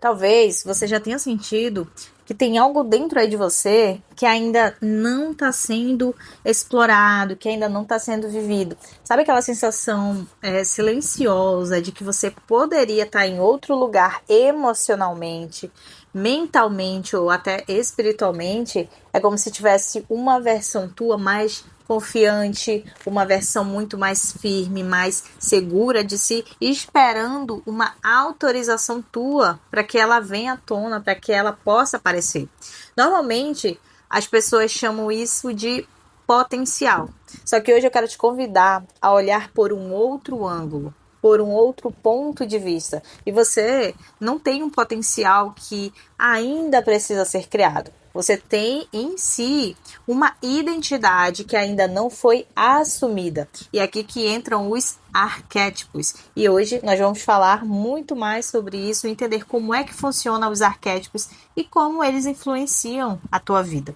Talvez você já tenha sentido que tem algo dentro aí de você que ainda não está sendo explorado, que ainda não está sendo vivido. Sabe aquela sensação silenciosa de que você poderia estar em outro lugar emocionalmente, mentalmente ou até espiritualmente? É como se tivesse uma versão tua mais confiante, uma versão muito mais firme, mais segura de si, esperando uma autorização tua para que ela venha à tona, para que ela possa aparecer. Normalmente, as pessoas chamam isso de potencial. Só que hoje eu quero te convidar a olhar por um outro ângulo, por um outro ponto de vista. E você não tem um potencial que ainda precisa ser criado. Você tem em si uma identidade que ainda não foi assumida. E é aqui que entram os arquétipos. E hoje nós vamos falar muito mais sobre isso, entender como é que funcionam os arquétipos e como eles influenciam a tua vida.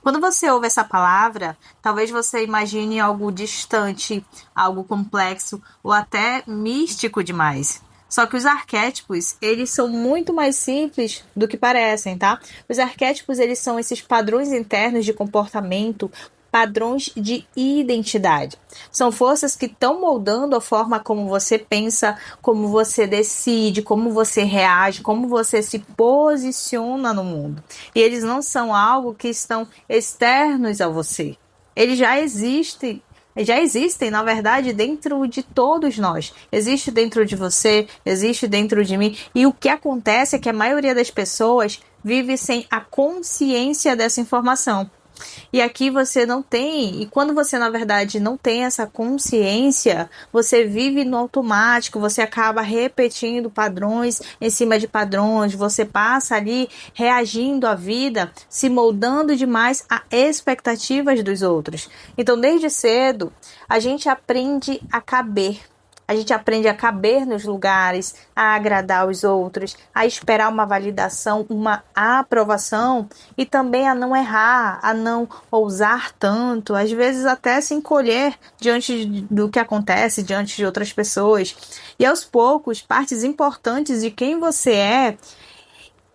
Quando você ouve essa palavra, talvez você imagine algo distante, algo complexo ou até místico demais. Só que os arquétipos, eles são muito mais simples do que parecem, tá? Os arquétipos, eles são esses padrões internos de comportamento, padrões de identidade. São forças que estão moldando a forma como você pensa, como você decide, como você reage, como você se posiciona no mundo. E eles não são algo que estão externos a você. Eles já existem, na verdade, dentro de todos nós. Existe dentro de você, existe dentro de mim. E o que acontece é que a maioria das pessoas vive sem a consciência dessa informação. E aqui você não tem, e quando você na verdade não tem essa consciência, você vive no automático, você acaba repetindo padrões em cima de padrões, você passa ali reagindo à vida, se moldando demais a expectativas dos outros. Então, desde cedo, a gente aprende a caber. A gente aprende a caber nos lugares, a agradar os outros, a esperar uma validação, uma aprovação e também a não errar, a não ousar tanto, às vezes até se encolher diante do que acontece, diante de outras pessoas. E aos poucos, partes importantes de quem você é,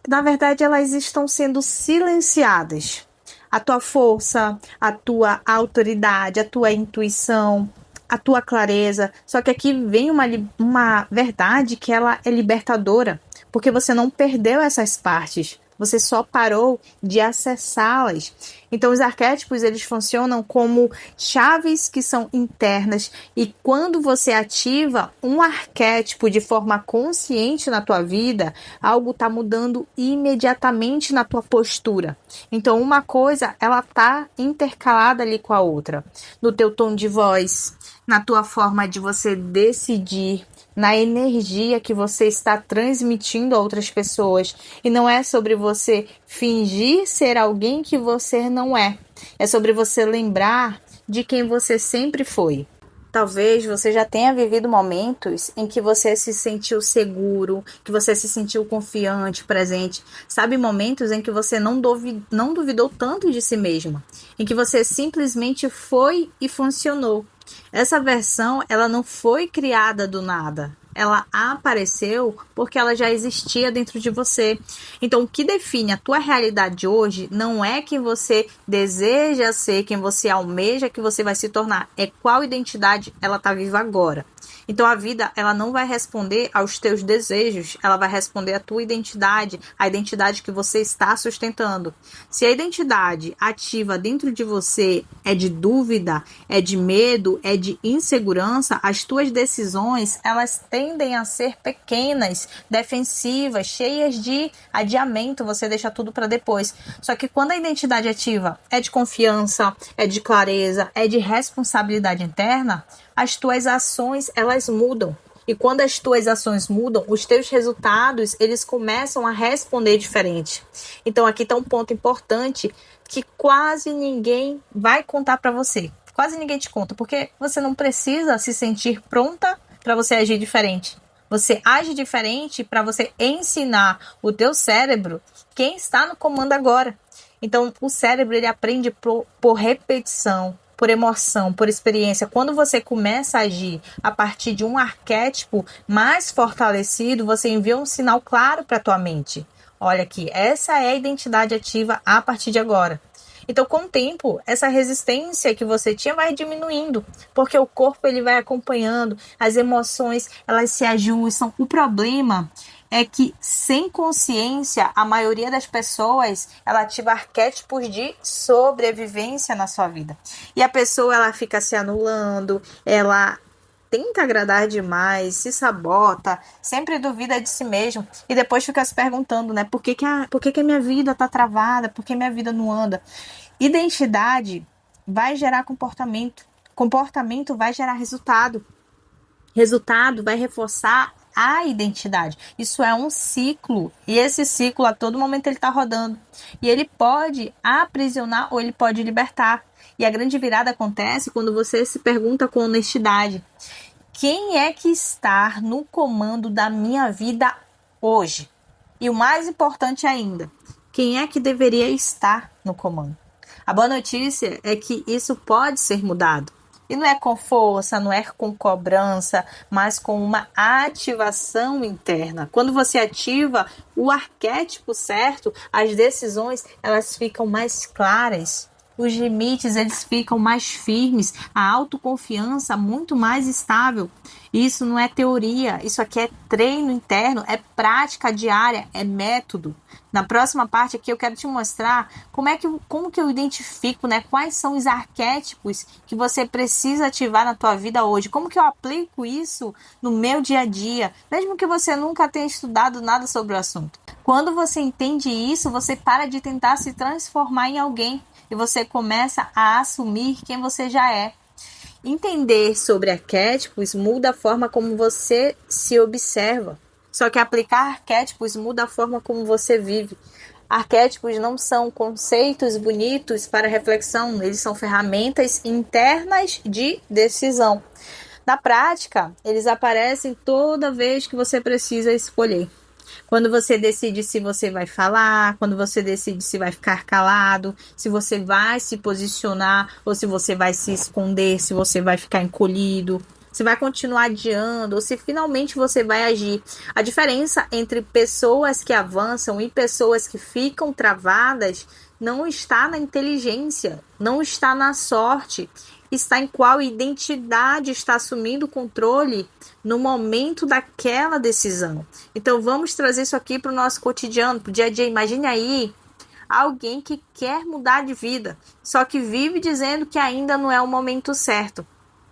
na verdade, elas estão sendo silenciadas. A tua força, a tua autoridade, a tua intuição, a tua clareza. Só que aqui vem uma verdade que ela é libertadora, porque você não perdeu essas partes, você só parou de acessá-las. Então os arquétipos, eles funcionam como chaves que são internas, e quando você ativa um arquétipo de forma consciente na tua vida, algo está mudando imediatamente na tua postura. Então uma coisa, ela está intercalada ali com a outra, no teu tom de voz, na tua forma de você decidir, na energia que você está transmitindo a outras pessoas. E não é sobre você fingir ser alguém que você não é. É sobre você lembrar de quem você sempre foi. Talvez você já tenha vivido momentos em que você se sentiu seguro, que você se sentiu confiante, presente. Sabe, momentos em que você não duvidou tanto de si mesmo, em que você simplesmente foi e funcionou. Essa versão, ela não foi criada do nada. Ela apareceu porque ela já existia dentro de você. Então, o que define a tua realidade hoje não é quem você deseja ser, quem você almeja que você vai se tornar. É qual identidade ela está viva agora. Então, a vida, ela não vai responder aos teus desejos, ela vai responder à tua identidade, a identidade que você está sustentando. Se a identidade ativa dentro de você é de dúvida, é de medo, é de insegurança, as tuas decisões, elas tendem a ser pequenas, defensivas, cheias de adiamento, você deixa tudo para depois. Só que quando a identidade ativa é de confiança, é de clareza, é de responsabilidade interna, as tuas ações, elas mudam. E quando as tuas ações mudam, os teus resultados, eles começam a responder diferente. Então aqui está um ponto importante que quase ninguém vai contar para você. Quase ninguém te conta, porque você não precisa se sentir pronta para você agir diferente. Você age diferente para você ensinar o teu cérebro quem está no comando agora. Então, o cérebro, ele aprende por repetição, por emoção, por experiência, quando você começa a agir a partir de um arquétipo mais fortalecido, você envia um sinal claro para a tua mente. Olha aqui, essa é a identidade ativa a partir de agora. Então, com o tempo, essa resistência que você tinha vai diminuindo, porque o corpo ele vai acompanhando, as emoções elas se ajustam. O problema é que, sem consciência, a maioria das pessoas ela ativa arquétipos de sobrevivência na sua vida. E a pessoa ela fica se anulando, ela tenta agradar demais, se sabota, sempre duvida de si mesmo e depois fica se perguntando, né? Por que a minha vida tá travada? Por que minha vida não anda? Identidade vai gerar comportamento. Comportamento vai gerar resultado. Resultado vai reforçar a identidade. Isso é um ciclo. E esse ciclo, a todo momento, ele está rodando. E ele pode aprisionar ou ele pode libertar. E a grande virada acontece quando você se pergunta com honestidade: quem é que está no comando da minha vida hoje? E o mais importante ainda, quem é que deveria estar no comando? A boa notícia é que isso pode ser mudado. E não é com força, não é com cobrança, mas com uma ativação interna. Quando você ativa o arquétipo certo, as decisões elas ficam mais claras. Os limites eles ficam mais firmes, a autoconfiança muito mais estável. Isso não é teoria, isso aqui é treino interno, é prática diária, é método. Na próxima parte aqui eu quero te mostrar como que eu identifico, né, quais são os arquétipos que você precisa ativar na tua vida hoje, como que eu aplico isso no meu dia a dia, mesmo que você nunca tenha estudado nada sobre o assunto. Quando você entende isso, você para de tentar se transformar em alguém e você começa a assumir quem você já é. Entender sobre arquétipos muda a forma como você se observa. Só que aplicar arquétipos muda a forma como você vive. Arquétipos não são conceitos bonitos para reflexão, eles são ferramentas internas de decisão. Na prática, eles aparecem toda vez que você precisa escolher. Quando você decide se você vai falar, quando você decide se vai ficar calado, se você vai se posicionar ou se você vai se esconder, se você vai ficar encolhido, se vai continuar adiando ou se finalmente você vai agir. A diferença entre pessoas que avançam e pessoas que ficam travadas não está na inteligência, não está na sorte, está em qual identidade está assumindo o controle no momento daquela decisão. Então vamos trazer isso aqui para o nosso cotidiano, para o dia a dia. Imagine aí alguém que quer mudar de vida, só que vive dizendo que ainda não é o momento certo,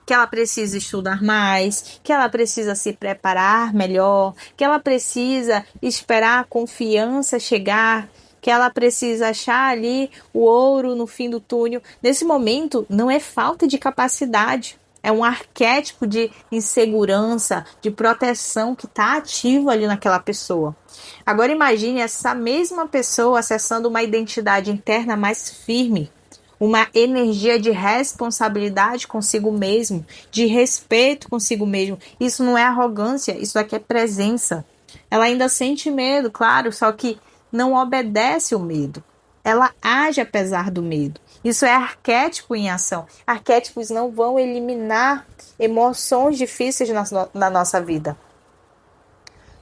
que ela precisa estudar mais, que ela precisa se preparar melhor, que ela precisa esperar a confiança chegar, que ela precisa achar ali o ouro no fim do túnel. Nesse momento, não é falta de capacidade, é um arquétipo de insegurança, de proteção que está ativo ali naquela pessoa. Agora imagine essa mesma pessoa acessando uma identidade interna mais firme, uma energia de responsabilidade consigo mesmo, de respeito consigo mesmo. Isso não é arrogância, isso aqui é presença. Ela ainda sente medo, claro, só que não obedece o medo. Ela age apesar do medo. Isso é arquétipo em ação. Arquétipos não vão eliminar emoções difíceis na nossa vida.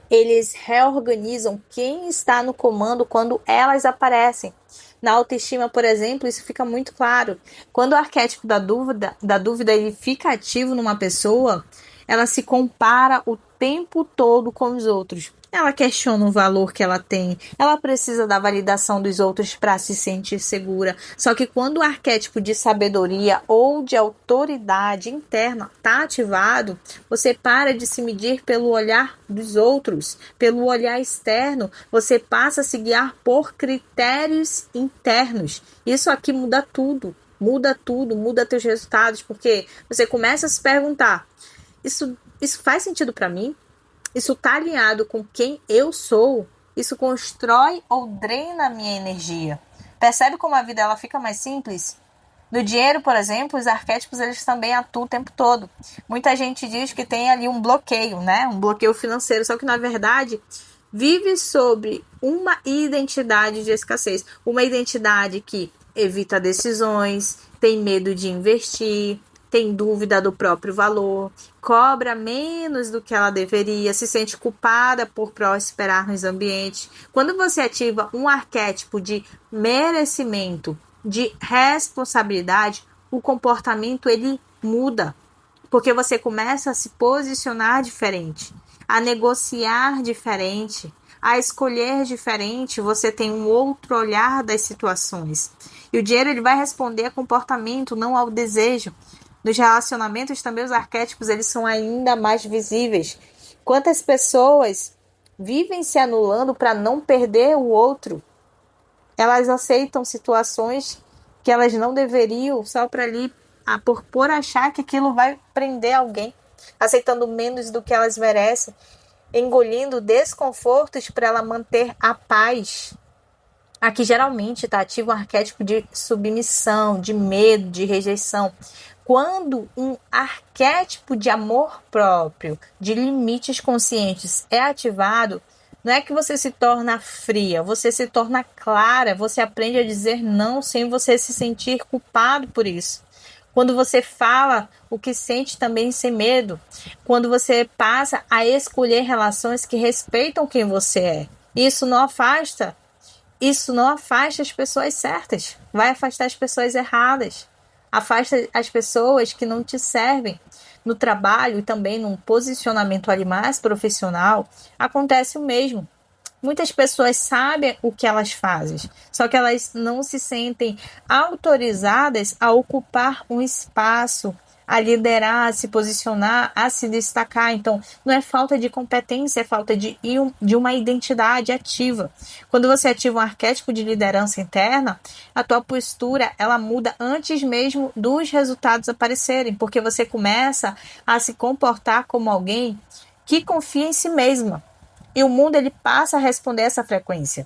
Eles reorganizam quem está no comando quando elas aparecem. Na autoestima, por exemplo, isso fica muito claro. Quando o arquétipo da dúvida ele fica ativo numa pessoa, ela se compara o tempo todo com os outros. Ela questiona o valor que ela tem, ela precisa da validação dos outros para se sentir segura. Só que quando o arquétipo de sabedoria ou de autoridade interna está ativado, você para de se medir pelo olhar dos outros, pelo olhar externo, você passa a se guiar por critérios internos. Isso aqui muda tudo, muda teus resultados, porque você começa a se perguntar, isso faz sentido para mim? Isso está alinhado com quem eu sou? Isso constrói ou drena a minha energia? Percebe como a vida ela fica mais simples? No dinheiro, por exemplo, os arquétipos eles também atuam o tempo todo. Muita gente diz que tem ali um bloqueio, né? Um bloqueio financeiro, só que na verdade vive sobre uma identidade de escassez. Uma identidade que evita decisões, tem medo de investir, tem dúvida do próprio valor, cobra menos do que ela deveria, se sente culpada por prosperar nos ambientes. Quando você ativa um arquétipo de merecimento, de responsabilidade, o comportamento ele muda, porque você começa a se posicionar diferente, a negociar diferente, a escolher diferente, você tem um outro olhar das situações. E o dinheiro ele vai responder a comportamento, não ao desejo. Nos relacionamentos também os arquétipos eles são ainda mais visíveis. Quantas pessoas vivem se anulando para não perder o outro? Elas aceitam situações que elas não deveriam só para ali por achar que aquilo vai prender alguém, aceitando menos do que elas merecem, engolindo desconfortos para ela manter a paz. Aqui geralmente está ativo um arquétipo de submissão, de medo, de rejeição. Quando um arquétipo de amor próprio, de limites conscientes é ativado, não é que você se torna fria, você se torna clara, você aprende a dizer não sem você se sentir culpado por isso. Quando você fala o que sente também sem medo. Quando você passa a escolher relações que respeitam quem você é. Isso não afasta as pessoas certas. Vai afastar as pessoas erradas. Afasta as pessoas que não te servem. No trabalho e também num posicionamento ali mais profissional, acontece o mesmo. Muitas pessoas sabem o que elas fazem, só que elas não se sentem autorizadas a ocupar um espaço, a liderar, a se posicionar, a se destacar. Então, não é falta de competência, é falta de uma identidade ativa. Quando você ativa um arquétipo de liderança interna, a tua postura ela muda antes mesmo dos resultados aparecerem, porque você começa a se comportar como alguém que confia em si mesma. E o mundo ele passa a responder essa frequência.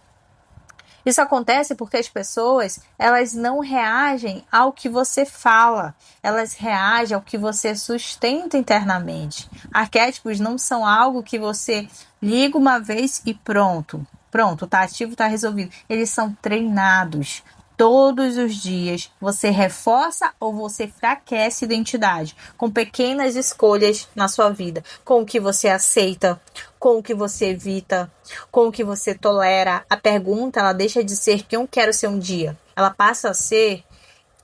Isso acontece porque as pessoas elas não reagem ao que você fala, elas reagem ao que você sustenta internamente. Arquétipos não são algo que você liga uma vez e pronto, tá ativo, tá resolvido. Eles são treinados. Todos os dias você reforça ou você enfraquece a identidade com pequenas escolhas na sua vida, com o que você aceita, com o que você evita, com o que você tolera. A pergunta ela deixa de ser quem eu quero ser um dia, ela passa a ser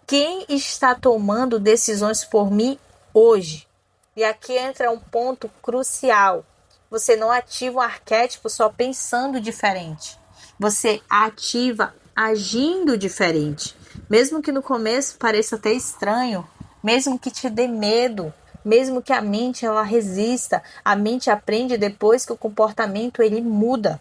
quem está tomando decisões por mim hoje. E aqui entra um ponto crucial. Você não ativa um arquétipo só pensando diferente. Você ativa agindo diferente. Mesmo que no começo pareça até estranho, mesmo que te dê medo, mesmo que a mente ela resista, a mente aprende depois que o comportamento ele muda.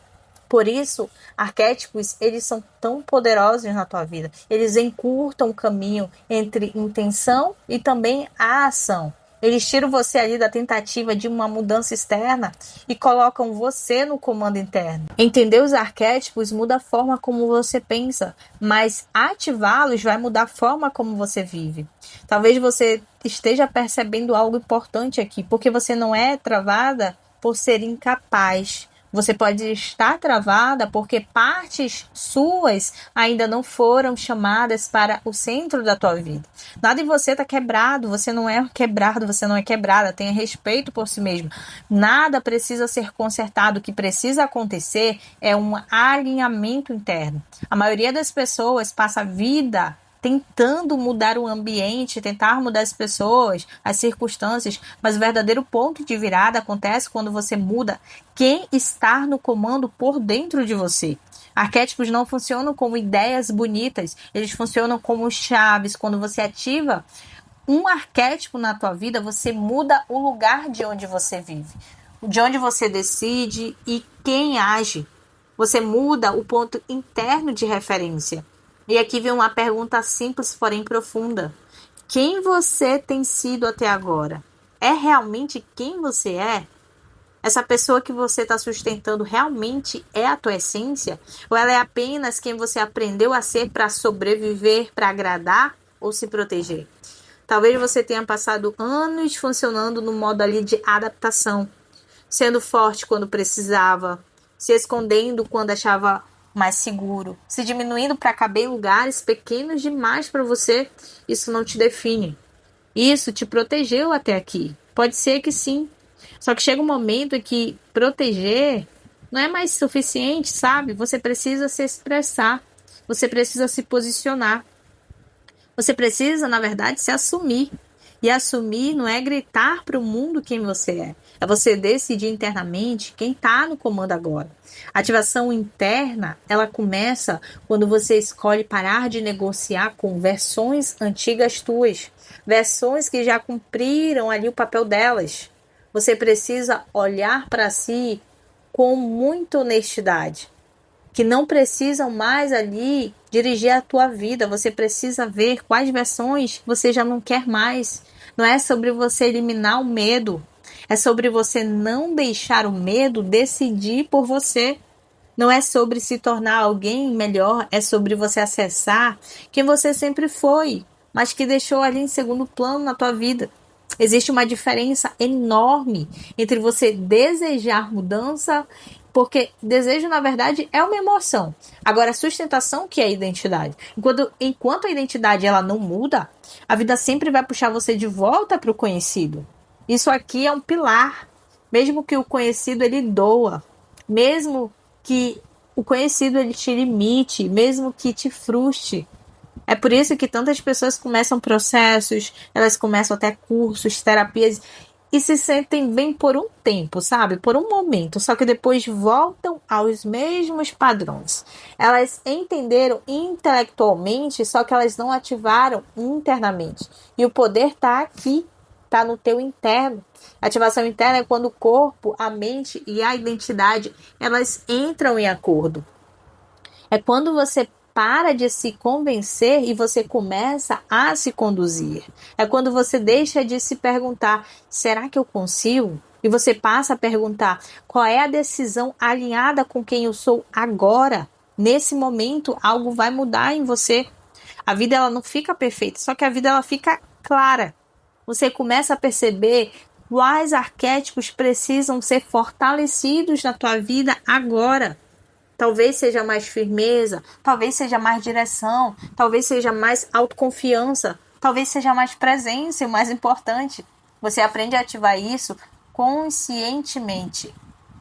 Por isso, arquétipos eles são tão poderosos na tua vida. Eles encurtam o caminho entre intenção e também a ação. Eles tiram você ali da tentativa de uma mudança externa e colocam você no comando interno. Entender os arquétipos muda a forma como você pensa, mas ativá-los vai mudar a forma como você vive. Talvez você esteja percebendo algo importante aqui, porque você não é travada por ser incapaz. Você pode estar travada porque partes suas ainda não foram chamadas para o centro da tua vida. Nada em você está quebrado, você não é quebrado, você não é quebrada, tenha respeito por si mesmo. Nada precisa ser consertado, o que precisa acontecer é um alinhamento interno. A maioria das pessoas passa a vida tentando mudar o ambiente, tentar mudar as pessoas, as circunstâncias, mas o verdadeiro ponto de virada acontece quando você muda quem está no comando por dentro de você. Arquétipos não funcionam como ideias bonitas, eles funcionam como chaves. Quando você ativa um arquétipo na tua vida, você muda o lugar de onde você vive, de onde você decide e quem age. Você muda o ponto interno de referência. E aqui vem uma pergunta simples, porém profunda. Quem você tem sido até agora? É realmente quem você é? Essa pessoa que você está sustentando realmente é a tua essência? Ou ela é apenas quem você aprendeu a ser para sobreviver, para agradar ou se proteger? Talvez você tenha passado anos funcionando no modo ali de adaptação, sendo forte quando precisava, se escondendo quando achava mais seguro, se diminuindo para caber em lugares pequenos demais para você, isso não te define. Isso te protegeu até aqui. Pode ser que sim. Só que chega um momento em que proteger não é mais suficiente, sabe? Você precisa se expressar. Você precisa se posicionar. Você precisa, na verdade, se assumir. E assumir não é gritar para o mundo quem você é. É você decidir internamente quem está no comando agora. A ativação interna, ela começa quando você escolhe parar de negociar com versões antigas tuas. Versões que já cumpriram ali o papel delas. Você precisa olhar para si com muita honestidade. Que não precisam mais ali dirigir a tua vida. Você precisa ver quais versões você já não quer mais. Não é sobre você eliminar o medo. É sobre você não deixar o medo decidir por você. Não é sobre se tornar alguém melhor. É sobre você acessar quem você sempre foi, mas que deixou ali em segundo plano na tua vida. Existe uma diferença enorme entre você desejar mudança, porque desejo, na verdade, é uma emoção. Agora, a sustentação que é a identidade. Enquanto a identidade ela não muda, a vida sempre vai puxar você de volta para o conhecido. Isso aqui é um pilar. Mesmo que o conhecido ele doa, mesmo que o conhecido ele te limite, mesmo que te frustre. É por isso que tantas pessoas começam processos, elas começam até cursos, terapias e se sentem bem por um tempo, sabe? Por um momento, só que depois voltam aos mesmos padrões. Elas entenderam intelectualmente, só que elas não ativaram internamente. E o poder está aqui, está no teu interno. Ativação interna é quando o corpo, a mente e a identidade, elas entram em acordo. É quando você para de se convencer e você começa a se conduzir. É quando você deixa de se perguntar, será que eu consigo? E você passa a perguntar, qual é a decisão alinhada com quem eu sou agora? Nesse momento, algo vai mudar em você. A vida ela não fica perfeita, só que a vida ela fica clara. Você começa a perceber quais arquétipos precisam ser fortalecidos na tua vida agora. Talvez seja mais firmeza, talvez seja mais direção, talvez seja mais autoconfiança, talvez seja mais presença, e o mais importante, você aprende a ativar isso conscientemente,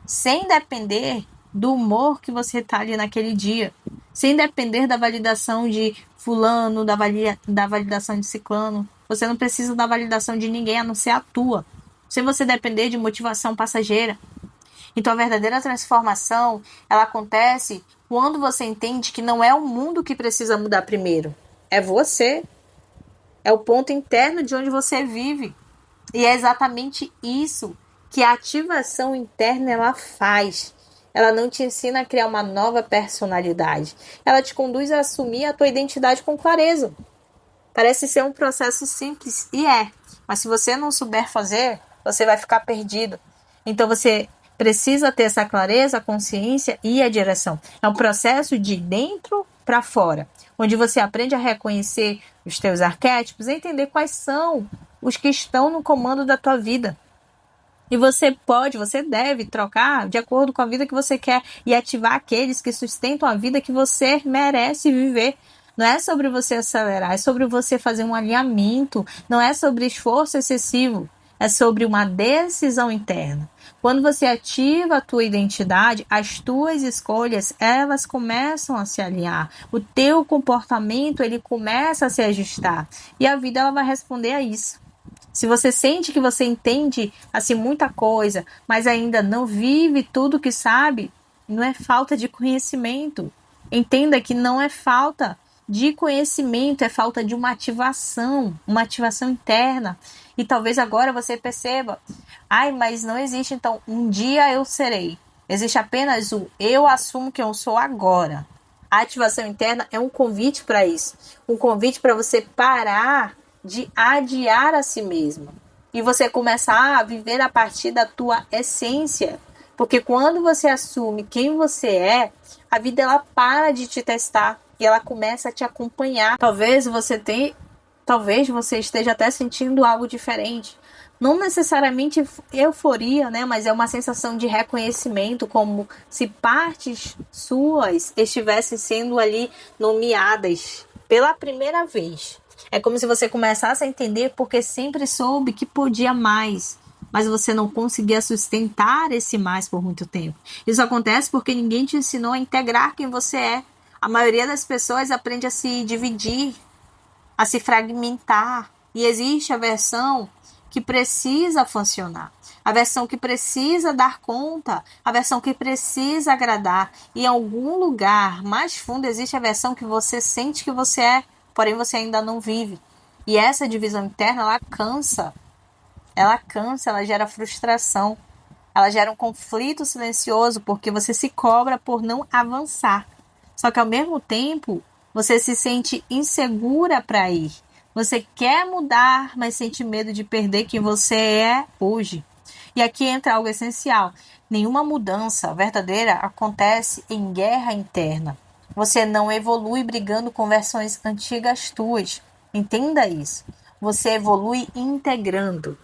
sem depender do humor que você está ali naquele dia, sem depender da validação de fulano, da validação de ciclano. Você não precisa da validação de ninguém a não ser a tua. Sem você depender de motivação passageira. Então, a verdadeira transformação, ela acontece quando você entende que não é o mundo que precisa mudar primeiro. É você. É o ponto interno de onde você vive. E é exatamente isso que a ativação interna ela faz. Ela não te ensina a criar uma nova personalidade. Ela te conduz a assumir a tua identidade com clareza. Parece ser um processo simples, e é. Mas se você não souber fazer, você vai ficar perdido. Então, você precisa ter essa clareza, a consciência e a direção. É um processo de dentro para fora, onde você aprende a reconhecer os teus arquétipos e entender quais são os que estão no comando da tua vida. E você deve trocar de acordo com a vida que você quer e ativar aqueles que sustentam a vida que você merece viver. Não é sobre você acelerar, é sobre você fazer um alinhamento, não é sobre esforço excessivo, é sobre uma decisão interna. Quando você ativa a tua identidade, as tuas escolhas, elas começam a se alinhar. O teu comportamento, ele começa a se ajustar. E a vida, ela vai responder a isso. Se você sente que você entende, assim, muita coisa, mas ainda não vive tudo que sabe, não é falta de conhecimento. Entenda que não é falta de conhecimento, é falta de uma ativação interna. E talvez agora você perceba, mas não existe, então, um dia eu serei. Existe apenas o eu assumo que eu sou agora. A ativação interna é um convite para isso. Um convite para você parar de adiar a si mesmo. E você começar a viver a partir da tua essência. Porque quando você assume quem você é, a vida ela para de te testar e ela começa a te acompanhar. Talvez você esteja até sentindo algo diferente, Não necessariamente euforia, né? Mas é uma sensação de reconhecimento, como se partes suas estivessem sendo ali nomeadas pela primeira vez. É como se você começasse a entender porque sempre soube que podia mais, mas você não conseguia sustentar esse mais por muito tempo. Isso acontece porque ninguém te ensinou a integrar quem você é. A maioria das pessoas aprende a se dividir, a se fragmentar. E existe a versão que precisa funcionar, a versão que precisa dar conta, a versão que precisa agradar. E em algum lugar mais fundo existe a versão que você sente que você é, porém você ainda não vive. E essa divisão interna, ela gera frustração, ela gera um conflito silencioso, porque você se cobra por não avançar. Só que ao mesmo tempo, você se sente insegura para ir. Você quer mudar, mas sente medo de perder quem você é hoje. E aqui entra algo essencial. Nenhuma mudança verdadeira acontece em guerra interna. Você não evolui brigando com versões antigas tuas. Entenda isso. Você evolui integrando.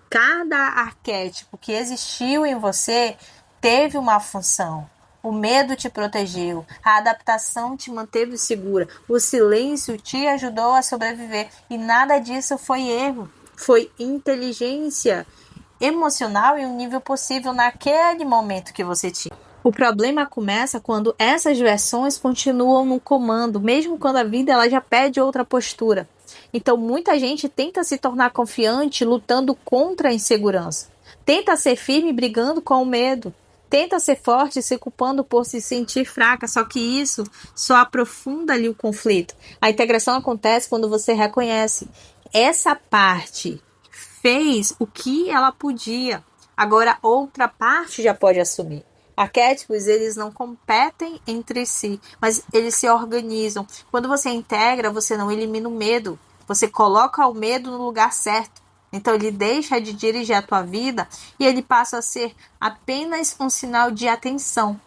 Cada arquétipo que existiu em você teve uma função. O medo te protegeu, a adaptação te manteve segura, o silêncio te ajudou a sobreviver e nada disso foi erro, foi inteligência emocional em um nível possível naquele momento que você tinha. O problema começa quando essas versões continuam no comando, mesmo quando a vida ela já pede outra postura. Então muita gente tenta se tornar confiante lutando contra a insegurança. Tenta ser firme brigando com o medo. Tenta ser forte se culpando por se sentir fraca, só que isso só aprofunda ali o conflito. A integração acontece quando você reconhece essa parte fez o que ela podia. Agora outra parte já pode assumir. Arquétipos, eles não competem entre si, mas eles se organizam. Quando você integra, você não elimina o medo. Você coloca o medo no lugar certo. Então ele deixa de dirigir a tua vida e ele passa a ser apenas um sinal de atenção.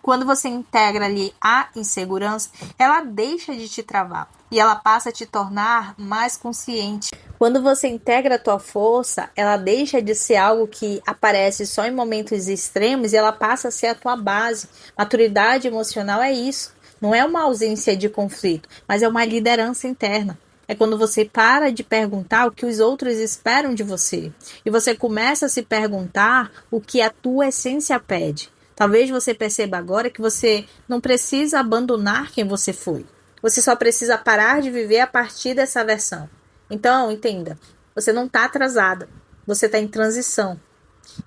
Quando você integra ali a insegurança, ela deixa de te travar e ela passa a te tornar mais consciente. Quando você integra a tua força, ela deixa de ser algo que aparece só em momentos extremos e ela passa a ser a tua base. Maturidade emocional é isso. Não é uma ausência de conflito, mas é uma liderança interna. É quando você para de perguntar o que os outros esperam de você e você começa a se perguntar o que a tua essência pede. Talvez você perceba agora que você não precisa abandonar quem você foi. Você só precisa parar de viver a partir dessa versão. Então, entenda, você não está atrasada, você está em transição.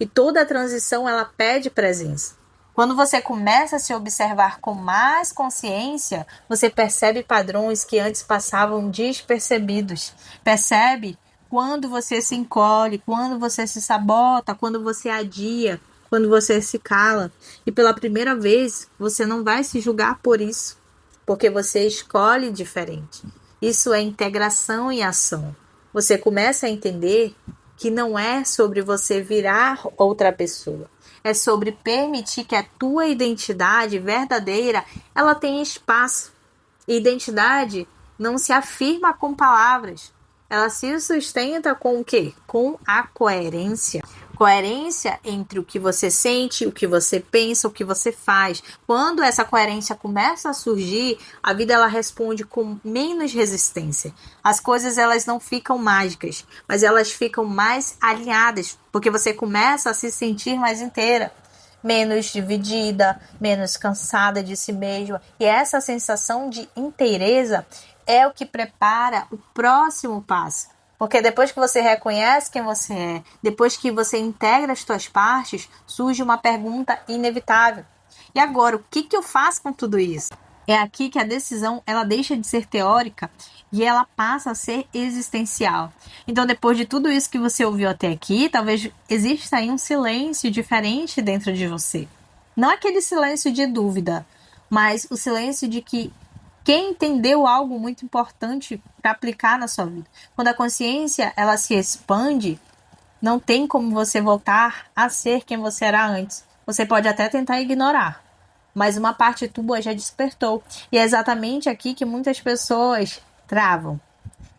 E toda transição, ela pede presença. Quando você começa a se observar com mais consciência, você percebe padrões que antes passavam despercebidos. Percebe quando você se encolhe, quando você se sabota, quando você adia, quando você se cala. E pela primeira vez, você não vai se julgar por isso, porque você escolhe diferente. Isso é integração em ação. Você começa a entender que não é sobre você virar outra pessoa. É sobre permitir que a tua identidade verdadeira, ela tenha espaço. E identidade não se afirma com palavras. Ela se sustenta com o quê? Com a coerência. Coerência entre o que você sente, o que você pensa, o que você faz. Quando essa coerência começa a surgir, a vida ela responde com menos resistência. As coisas elas não ficam mágicas, mas elas ficam mais alinhadas, porque você começa a se sentir mais inteira, menos dividida, menos cansada de si mesma. E essa sensação de inteireza é o que prepara o próximo passo. Porque depois que você reconhece quem você é, depois que você integra as suas partes, surge uma pergunta inevitável. E agora, o que eu faço com tudo isso? É aqui que a decisão ela deixa de ser teórica e ela passa a ser existencial. Então, depois de tudo isso que você ouviu até aqui, talvez exista aí um silêncio diferente dentro de você. Não aquele silêncio de dúvida, mas o silêncio de que quem entendeu algo muito importante para aplicar na sua vida. Quando a consciência ela se expande, não tem como você voltar a ser quem você era antes. Você pode até tentar ignorar, mas uma parte tua já despertou. E é exatamente aqui que muitas pessoas travam.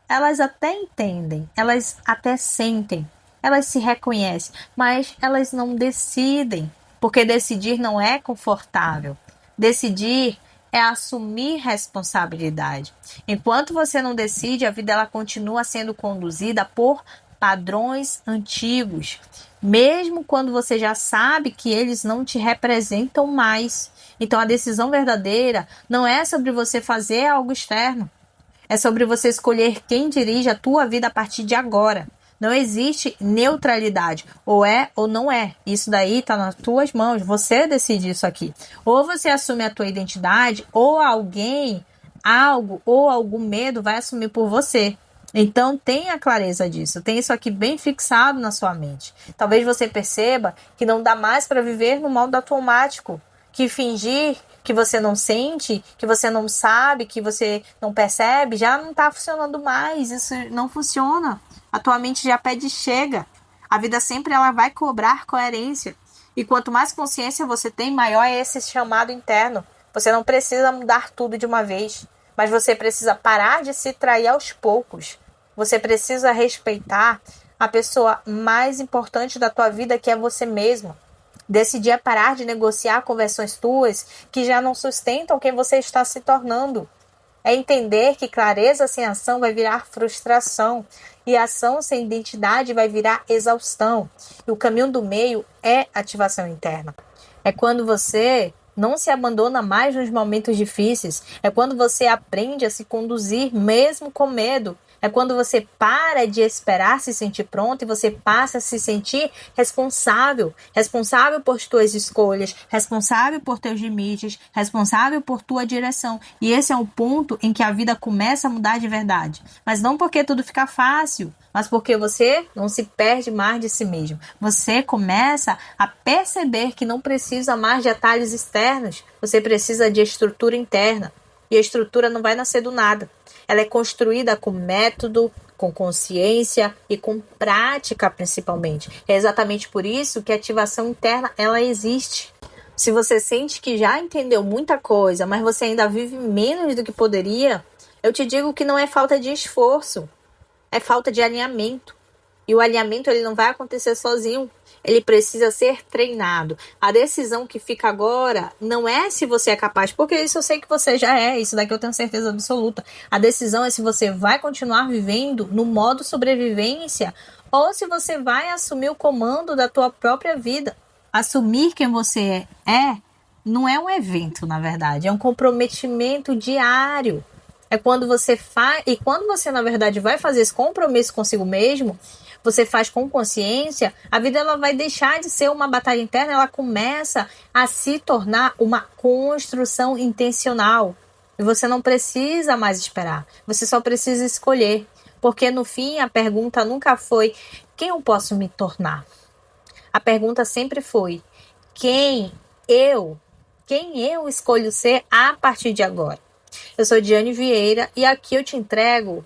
Elas até entendem, elas até sentem, elas se reconhecem, mas elas não decidem, porque decidir não é confortável. Decidir é assumir responsabilidade. Enquanto você não decide, a vida ela continua sendo conduzida por padrões antigos, mesmo quando você já sabe que eles não te representam mais. Então a decisão verdadeira não é sobre você fazer algo externo, é sobre você escolher quem dirige a tua vida a partir de agora. Não existe neutralidade, ou é ou não é. Isso daí está nas tuas mãos, você decide isso aqui. Ou você assume a tua identidade, ou alguém, algo ou algum medo vai assumir por você. Então tenha clareza disso, tenha isso aqui bem fixado na sua mente. Talvez você perceba que não dá mais para viver no modo automático, que fingir que você não sente, que você não sabe, que você não percebe, já não está funcionando mais, isso não funciona. A tua mente já pede chega. A vida sempre ela vai cobrar coerência. E quanto mais consciência você tem, maior é esse chamado interno. Você não precisa mudar tudo de uma vez, mas você precisa parar de se trair aos poucos. Você precisa respeitar a pessoa mais importante da tua vida, que é você mesmo. Decidir parar de negociar com versões tuas que já não sustentam quem você está se tornando. É entender que clareza sem ação vai virar frustração e ação sem identidade vai virar exaustão. E o caminho do meio é ativação interna. É quando você não se abandona mais nos momentos difíceis. É quando você aprende a se conduzir mesmo com medo. É quando você para de esperar se sentir pronto e você passa a se sentir responsável. Responsável por tuas escolhas, responsável por teus limites, responsável por tua direção. E esse é o ponto em que a vida começa a mudar de verdade. Mas não porque tudo fica fácil, mas porque você não se perde mais de si mesmo. Você começa a perceber que não precisa mais de atalhos externos. Você precisa de estrutura interna. E a estrutura não vai nascer do nada. Ela é construída com método, com consciência e com prática, principalmente. É exatamente por isso que a ativação interna ela existe. Se você sente que já entendeu muita coisa, mas você ainda vive menos do que poderia, eu te digo que não é falta de esforço, é falta de alinhamento. E o alinhamento ele não vai acontecer sozinho. Ele precisa ser treinado. A decisão que fica agora não é se você é capaz, porque isso eu sei que você já é, isso daqui eu tenho certeza absoluta. A decisão é se você vai continuar vivendo no modo sobrevivência ou se você vai assumir o comando da tua própria vida. Assumir quem você é não é um evento, na verdade, é um comprometimento diário. É quando você faz, e quando você, na verdade, vai fazer esse compromisso consigo mesmo, você faz com consciência, a vida ela vai deixar de ser uma batalha interna, ela começa a se tornar uma construção intencional. E você não precisa mais esperar, você só precisa escolher. Porque no fim a pergunta nunca foi quem eu posso me tornar? A pergunta sempre foi quem eu escolho ser a partir de agora. Eu sou Diane Vieira e aqui eu te entrego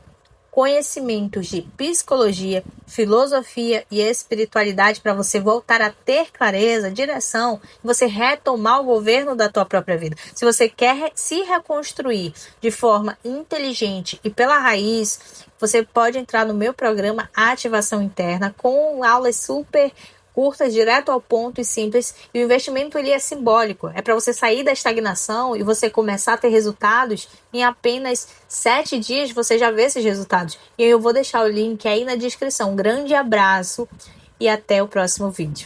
conhecimentos de psicologia, filosofia e espiritualidade para você voltar a ter clareza, direção, você retomar o governo da tua própria vida. Se você quer se reconstruir de forma inteligente e pela raiz, você pode entrar no meu programa Ativação Interna com aulas super curtas, direto ao ponto e simples, e o investimento ele é simbólico, é para você sair da estagnação e você começar a ter resultados em apenas 7 dias, você já vê esses resultados. E eu vou deixar o link aí na descrição. Um grande abraço e até o próximo vídeo.